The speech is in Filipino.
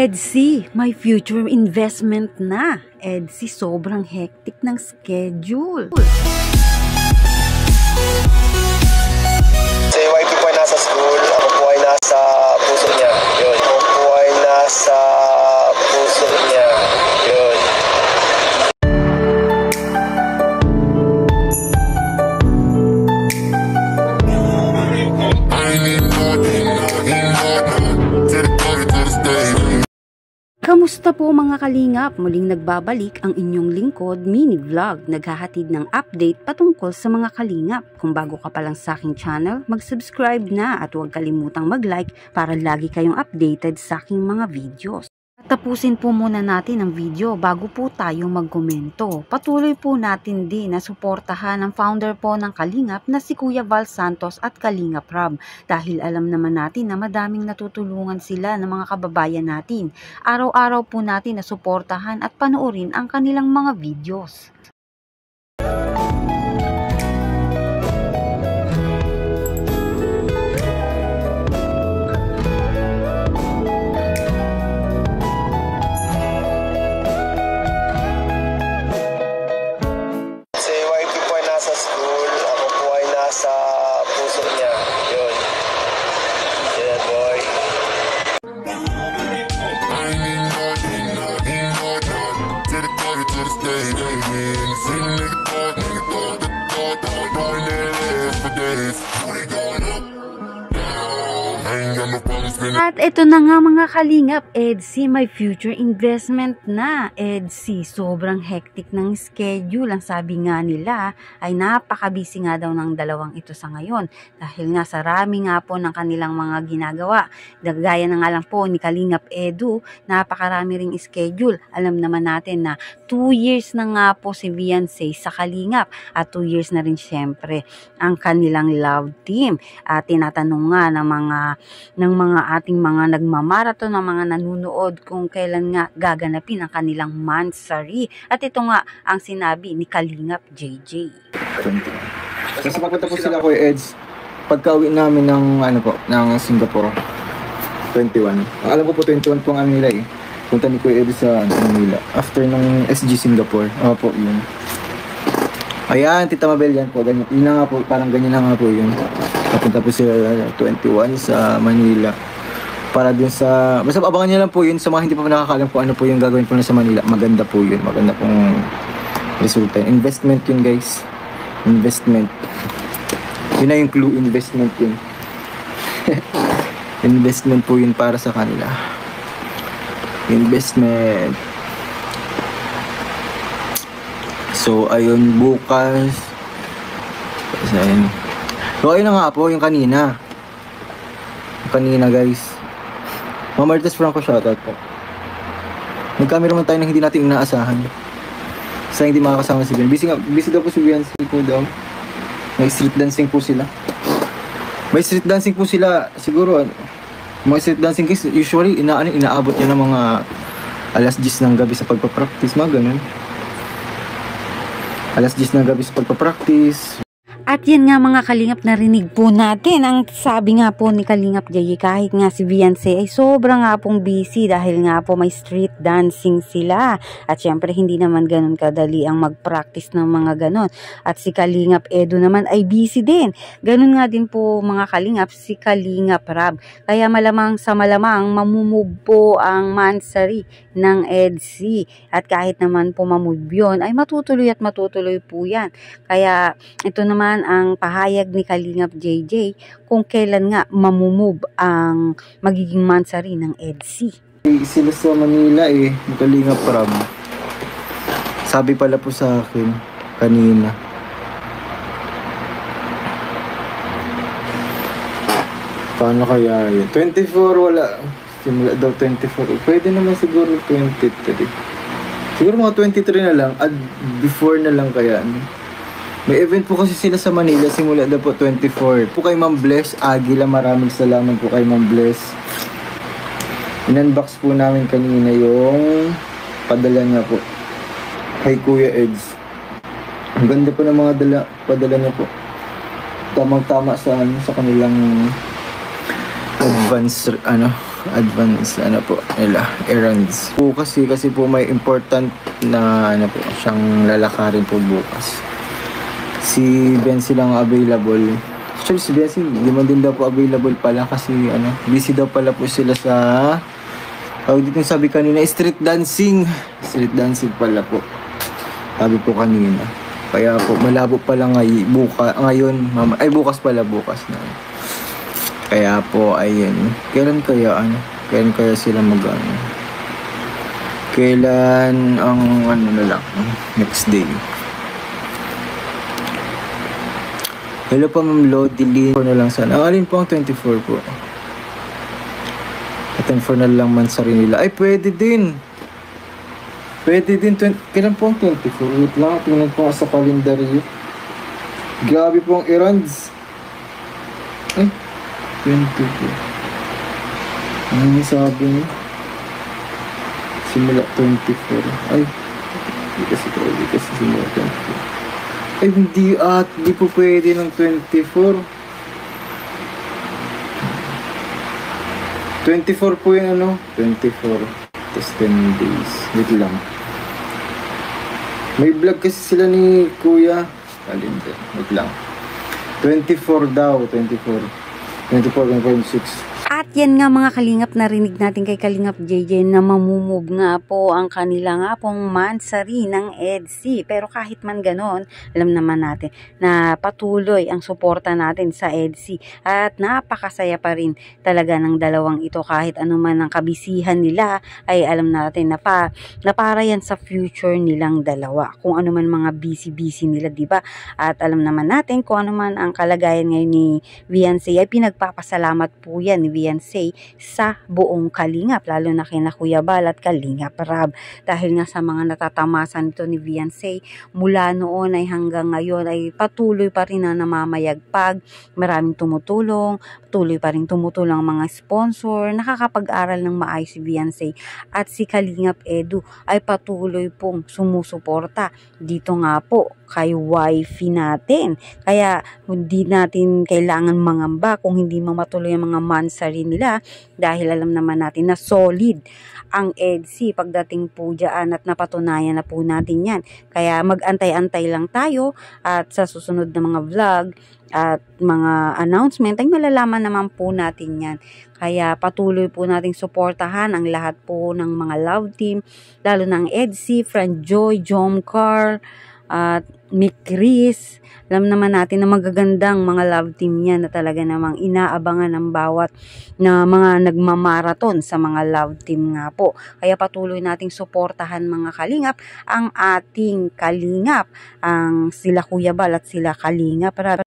EDSI, may future investment na. EDSI, sobrang hectic ng schedule. Si YP po ay nasa school, ako po ay nasa puso niya. Yun. Ako po ay nasa puso niya. Yun. Kamusta po mga kalingap? Muling nagbabalik ang inyong lingkod mini vlog, naghahatid ng update patungkol sa mga kalingap. Kung bago ka pa lang sa aking channel, mag-subscribe na at huwag kalimutang mag-like para lagi kayong updated sa aking mga videos. Tapusin po muna natin ang video bago po tayo magkomento. Patuloy po natin din na suportahan ang founder po ng Kalingap na si Kuya Val Santos at Kalingap Rob. Dahil alam naman natin na madaming natutulungan sila ng mga kababayan natin. Araw-araw po natin na suportahan at panoorin ang kanilang mga videos. Sa school, ako po ay nasa puso niya. Yun. Yeah, boy. At ito na nga mga kalingap, EDSI, may future investment na. EDSI, sobrang hectic ng schedule. Ang sabi nga nila ay napaka-busy nga daw ng dalawang ito sa ngayon. Dahil nga sa rami nga po ng kanilang mga ginagawa. Gaya na nga lang po ni Kalingap Edu, napakarami ring schedule. Alam naman natin na 2 years na nga po si Beyonce sa Kalingap. At 2 years na rin syempre ang kanilang love team. At tinatanong nga ng mga ating mga nagmamarathon, ng mga nanunood kung kailan nga gaganapin ang kanilang monthsary. At ito nga ang sinabi ni Kalingap JJ. Kasi papunta po sila Kuya Eds, pagka-uwi namin ng Singapore, 21. Alam ko po 21 po ang nila eh. Punta ni Kuya Eds sa Manila. After ng SG Singapore. Po, yun. Ayan, Tita Mabel, yan po. Ganyan. Yun na nga po, parang ganyan na nga po yun. Papunta po sila 21 sa Manila. Para dun sa, basta abangan nyo lang po yun sa mga hindi pa nakakalam po ano po yung gagawin po na sa Manila. Maganda po yun, maganda pong resulta. Investment yun guys. Investment. Yun na yung clue, investment yun. Investment po yun para sa kanila. Investment. So ayun, bukas. So ayun. So ayun na nga po yung kanina. Kanina guys. Mamartes Franco, shoutout po. Nag-camera man tayo na hindi natin inaasahan. Sa hindi makakasama si Ben. Busy daw po si Beyonce po daw. May street dancing po sila. May street dancing po sila. Siguro, mga street dancing guys, usually, inaabot niya ng mga alas 10 ng gabi sa pagpapractice. Mga ganun. Alas 10 ng gabi sa pagpapractice. At yan nga mga kalingap, narinig po natin ang sabi nga po ni Kalingap JJ, kahit nga si Beyonce ay sobrang nga pong busy dahil nga po may street dancing sila. At syempre hindi naman ganun kadali ang mag-practice ng mga ganon. At si Kalingap Edu naman ay busy din. Ganun nga din po mga kalingap si Kalingap Rob. Kaya malamang sa malamang mamumove po ang monthsary ng EDSI. At kahit naman po mamove yun ay matutuloy at matutuloy po yan. Kaya ito naman ang pahayag ni Kalingap JJ kung kailan nga mamumove ang magiging monthsary ng EDSI. Sila sa Manila eh, Kalingap Rob. Sabi pala po sa akin kanina. Paano kaya yun? 24 wala. Simula daw 24. Pwede naman siguro 23. Siguro mga 23 na lang. At before na lang kaya. May event po kasi sila sa Manila, simula na po 24. Po kay Ma'am Bless Aguila, maraming salamat po kay Ma'am Bless. In-unbox po namin kanina yung padala niya po kay Kuya Eds. Ang ganda po ng mga padala niya po. Tamang-tama sa kanilang advance ano po nila errands po kasi po may important na ano po siyang lalakarin po bukas. Si Benzi lang available. Actually si Benzi hindi man din daw po available pala kasi ano busy daw pala po sila sa dito sabi kanina street dancing pala po sabi po kanina. Kaya po malabo pala ngayon bukas na. Kaya po ayun. Kailan kaya sila kailan ang ano na lang next day. Hello po Ma'am Lodilin. Na lang sana. Alin po ang 24 po? At 24 na lang Mansari nila. Ay pwede din. Kailan po ang 24? Wait lang. Tingnan po sa kalendaryo. Grabe po ang errands. Ay 22. Ano sabi niya? Simula 24. Ay, hindi kasi simula 24. Ay, hindi po pwede ng 24. 24 po yung ano? 24. Tapos 10 days. Wait lang. May vlog kasi sila ni Kuya. Wait lang. 24 daw. 24, 26. At yan nga mga kalingap, narinig natin kay Kalingap JJ na mamumove nga po ang kanila nga pong Mansari ng EDSI. Pero kahit man ganon, alam naman natin na patuloy ang suporta natin sa EDSI. At napakasaya pa rin talaga ng dalawang ito kahit anuman ang kabisihan nila ay alam natin na para yan sa future nilang dalawa. Kung anuman mga busy nila, diba? At alam naman natin kung anuman ang kalagayan ngayon ni Viancy ay pinagpapasalamat po yan ni Viancy sa buong Kalingap, lalo na kina Kuya Bal at Kalingap Rab. Dahil nga sa mga natatamasan nito ni Viancy, mula noon ay hanggang ngayon ay patuloy pa rin na namamayagpag. Maraming tumutulong, patuloy pa rin tumutulong ang mga sponsor, nakakapag-aral ng maayos si Viancy. At si Kalingap Edu ay patuloy pong sumusuporta dito nga po kay wifey natin. Kaya hindi natin kailangan mangamba kung hindi mamatuloy ang mga Mansari nila dahil alam naman natin na solid ang EDSI pagdating po dyan at napatunayan na po natin yan. Kaya mag-antay-antay lang tayo at sa susunod na mga vlog at mga announcement ay malalaman naman po natin yan. Kaya patuloy po nating suportahan ang lahat po ng mga love team, lalo ng EDSI, Fran Joy, Jom Carl, at Mick Chris. Alam naman natin na magagandang mga love team niya na talaga namang inaabangan ng bawat na mga nagmamaraton sa mga love team nga po. Kaya patuloy nating suportahan mga Kalingap ang ating Kalingap, ang sila Kuya Bal at sila Kalingap.